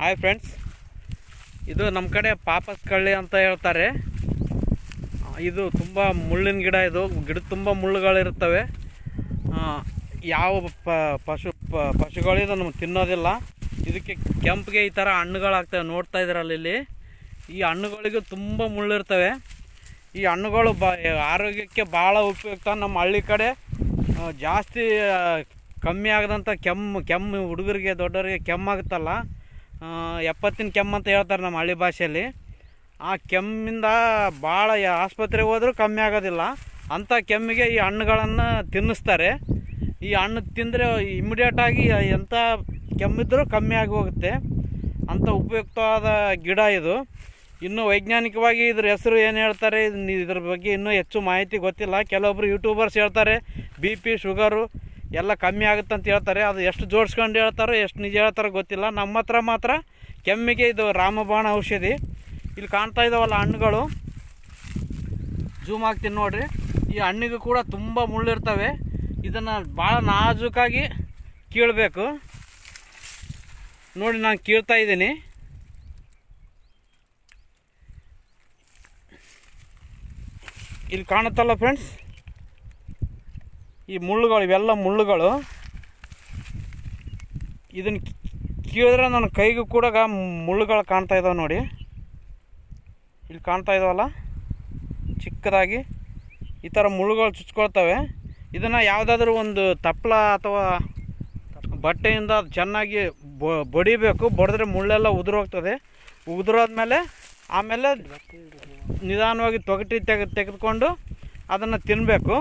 Hi friends, ಇದು ನಮ್ಮ ಕಡೆ ಪಾಪಸ್ ಕಳ್ಳಿ ಅಂತ ಹೇಳ್ತಾರೆ. ಇದು ತುಂಬ ಮುಳ್ಳಿನ ಗಿಡ. ಇದು ಗಿಡ ತುಂಬ ಮುಳ್ಳುಗಳಿರ್ತವೆ. ಯಾವ ಪಶುಗಳು ಇದನ್ನು ತಿನ್ನೋದಿಲ್ಲ. ಇದಕ್ಕೆ ಕೆಂಪಿಗೆ ಈ ಥರ ಹಣ್ಣುಗಳಾಗ್ತವೆ, ನೋಡ್ತಾ ಇದ್ದೀರಲ್ಲ ಇಲ್ಲಿ. ಈ ಹಣ್ಣುಗಳಿಗೂ ತುಂಬ ಮುಳ್ಳಿರ್ತವೆ. ಈ ಹಣ್ಣುಗಳು ಆರೋಗ್ಯಕ್ಕೆ ಭಾಳ ಉಪಯುಕ್ತ. ನಮ್ಮ ಹಳ್ಳಿ ಕಡೆ ಜಾಸ್ತಿ ಕಮ್ಮಿ ಆಗದಂಥ ಕೆಮ್ಮು ಹುಡುಗರಿಗೆ ದೊಡ್ಡವರಿಗೆ ಕೆಮ್ಮಾಗುತ್ತಲ್ಲ, ಎಪ್ಪತ್ತಿನ ಕೆಮ್ಮು ಅಂತ ಹೇಳ್ತಾರೆ ನಮ್ಮ ಹಳ್ಳಿ ಭಾಷೆಯಲ್ಲಿ. ಆ ಕೆಮ್ಮಿಂದ ಭಾಳ ಆಸ್ಪತ್ರೆಗೆ ಹೋದರೂ ಕಮ್ಮಿ ಆಗೋದಿಲ್ಲ. ಅಂಥ ಕೆಮ್ಮಿಗೆ ಈ ಹಣ್ಣುಗಳನ್ನು ತಿನ್ನಿಸ್ತಾರೆ. ಈ ಹಣ್ಣು ತಿಂದರೆ ಇಮಿಡಿಯೇಟಾಗಿ ಎಂಥ ಕೆಮ್ಮಿದ್ರೂ ಕಮ್ಮಿ ಆಗಿ ಹೋಗುತ್ತೆ. ಅಂಥ ಉಪಯುಕ್ತವಾದ ಗಿಡ ಇದು. ಇನ್ನೂ ವೈಜ್ಞಾನಿಕವಾಗಿ ಇದ್ರ ಹೆಸರು ಏನು ಹೇಳ್ತಾರೆ, ಇದ್ರ ಬಗ್ಗೆ ಇನ್ನೂ ಹೆಚ್ಚು ಮಾಹಿತಿ ಗೊತ್ತಿಲ್ಲ. ಕೆಲವೊಬ್ಬರು ಯೂಟ್ಯೂಬರ್ಸ್ ಹೇಳ್ತಾರೆ BP ಶುಗರು ಎಲ್ಲ ಕಮ್ಮಿ ಆಗುತ್ತೆ ಅಂತ ಹೇಳ್ತಾರೆ. ಅದು ಎಷ್ಟು ಜೋಡಿಸ್ಕೊಂಡು ಹೇಳ್ತಾರೋ ಎಷ್ಟು ನಿಜ ಹೇಳ್ತಾರೋ ಗೊತ್ತಿಲ್ಲ. ನಮ್ಮ ಹತ್ರ ಮಾತ್ರ ಕೆಮ್ಮಿಗೆ ಇದು ರಾಮಬಾಣ ಔಷಧಿ. ಇಲ್ಲಿ ಕಾಣ್ತಾ ಇದ್ದಾವಲ್ಲ ಹಣ್ಣುಗಳು, ಜೂಮ್ ಆಗ್ತೀನಿ ನೋಡಿರಿ. ಈ ಹಣ್ಣಿಗೂ ಕೂಡ ತುಂಬ ಮುಳ್ಳಿರ್ತವೆ. ಇದನ್ನು ಭಾಳ ನಾಜೂಕಾಗಿ ಕೀಳಬೇಕು. ನೋಡಿ, ನಾನು ಕೀಳ್ತಾ ಇದ್ದೀನಿ. ಇಲ್ಲಿ ಕಾಣುತ್ತಲ್ಲ ಫ್ರೆಂಡ್ಸ್, ಈ ಮುಳ್ಳುಗಳು, ಇವೆಲ್ಲ ಮುಳ್ಳುಗಳು. ಇದನ್ನು ಕೀಳಿದ್ರೆ ನನ್ನ ಕೈಗೂ ಕೂಡ ಮುಳ್ಳುಗಳು ಕಾಣ್ತಾ ಇದ್ದಾವೆ ನೋಡಿ. ಇಲ್ಲಿ ಕಾಣ್ತಾ ಇದ್ದಾವಲ್ಲ ಚಿಕ್ಕದಾಗಿ, ಈ ಥರ ಮುಳ್ಳುಗಳು ಚುಚ್ಕೊಳ್ತವೆ. ಇದನ್ನು ಯಾವುದಾದ್ರೂ ಒಂದು ತಪ್ಪಲ ಅಥವಾ ಬಟ್ಟೆಯಿಂದ ಚೆನ್ನಾಗಿ ಬಡಿಬೇಕು. ಬಡಿದ್ರೆ ಮುಳ್ಳೆಲ್ಲ ಉದುರೋಗ್ತದೆ. ಉದುರೋದ್ಮೇಲೆ ಆಮೇಲೆ ನಿಧಾನವಾಗಿ ತೊಗಟಿ ತೆಗೆದುಕೊಂಡು ಅದನ್ನು ತಿನ್ನಬೇಕು.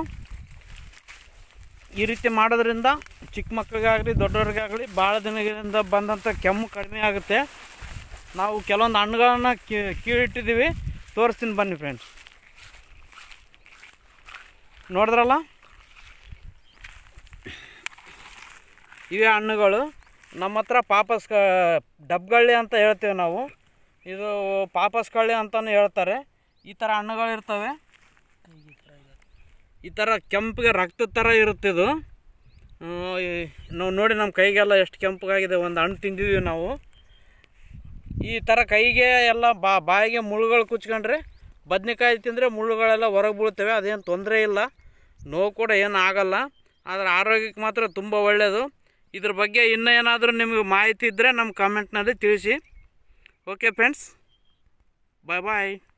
ಈ ರೀತಿ ಮಾಡೋದ್ರಿಂದ ಚಿಕ್ಕ ಮಕ್ಕಳಿಗಾಗಲಿ ದೊಡ್ಡವ್ರಿಗಾಗಲಿ ಭಾಳ ದಿನಗಳಿಂದ ಬಂದಂಥ ಕೆಮ್ಮು ಕಡಿಮೆ ಆಗುತ್ತೆ. ನಾವು ಕೆಲವೊಂದು ಹಣ್ಣುಗಳನ್ನು ಕೀಳಿಟ್ಟಿದ್ದೀವಿ, ತೋರಿಸ್ತೀನಿ ಬನ್ನಿ ಫ್ರೆಂಡ್ಸ್. ನೋಡಿದ್ರಲ್ಲ, ಇವೇ ಹಣ್ಣುಗಳು. ನಮ್ಮ ಹತ್ರ ಪಾಪಸ್ ಡಬ್ಗಳ್ಳಿ ಅಂತ ಹೇಳ್ತೇವೆ ನಾವು. ಇದು ಪಾಪಸ್ ಕಳ್ಳಿ ಅಂತಲೂ ಹೇಳ್ತಾರೆ. ಈ ಥರ ಹಣ್ಣುಗಳಿರ್ತವೆ. ಈ ಥರ ಕೆಂಪಿಗೆ ರಕ್ತದ ಥರ ಇರುತ್ತೆ ಇದು. ನಾವು ನೋಡಿ, ನಮ್ಮ ಕೈಗೆಲ್ಲ ಎಷ್ಟು ಕೆಂಪಗಾಗಿದೆ. ಒಂದು ಹಣ್ಣು ತಿಂದಿದ್ದೀವಿ ನಾವು. ಈ ಥರ ಕೈಗೆ ಎಲ್ಲ ಬಾಯಿಗೆ ಮುಳ್ಳುಗಳು ಕುಚ್ಕೊಂಡ್ರೆ, ಬದ್ನೆಕಾಯಿ ತಿಂದರೆ ಮುಳ್ಳುಗಳೆಲ್ಲ ಹೊರಗೆ ಬೀಳ್ತವೆ. ಅದೇನು ತೊಂದರೆ ಇಲ್ಲ, ನೋವು ಕೂಡ ಏನು ಆಗಲ್ಲ. ಆದರೆ ಆರೋಗ್ಯಕ್ಕೆ ಮಾತ್ರ ತುಂಬ ಒಳ್ಳೆಯದು. ಇದ್ರ ಬಗ್ಗೆ ಇನ್ನೂ ಏನಾದರೂ ನಿಮಗೆ ಮಾಹಿತಿ ಇದ್ದರೆ ನಮ್ಮ ಕಾಮೆಂಟ್ನಲ್ಲಿ ತಿಳಿಸಿ. ಓಕೆ ಫ್ರೆಂಡ್ಸ್, ಬಾಯ್ ಬಾಯ್.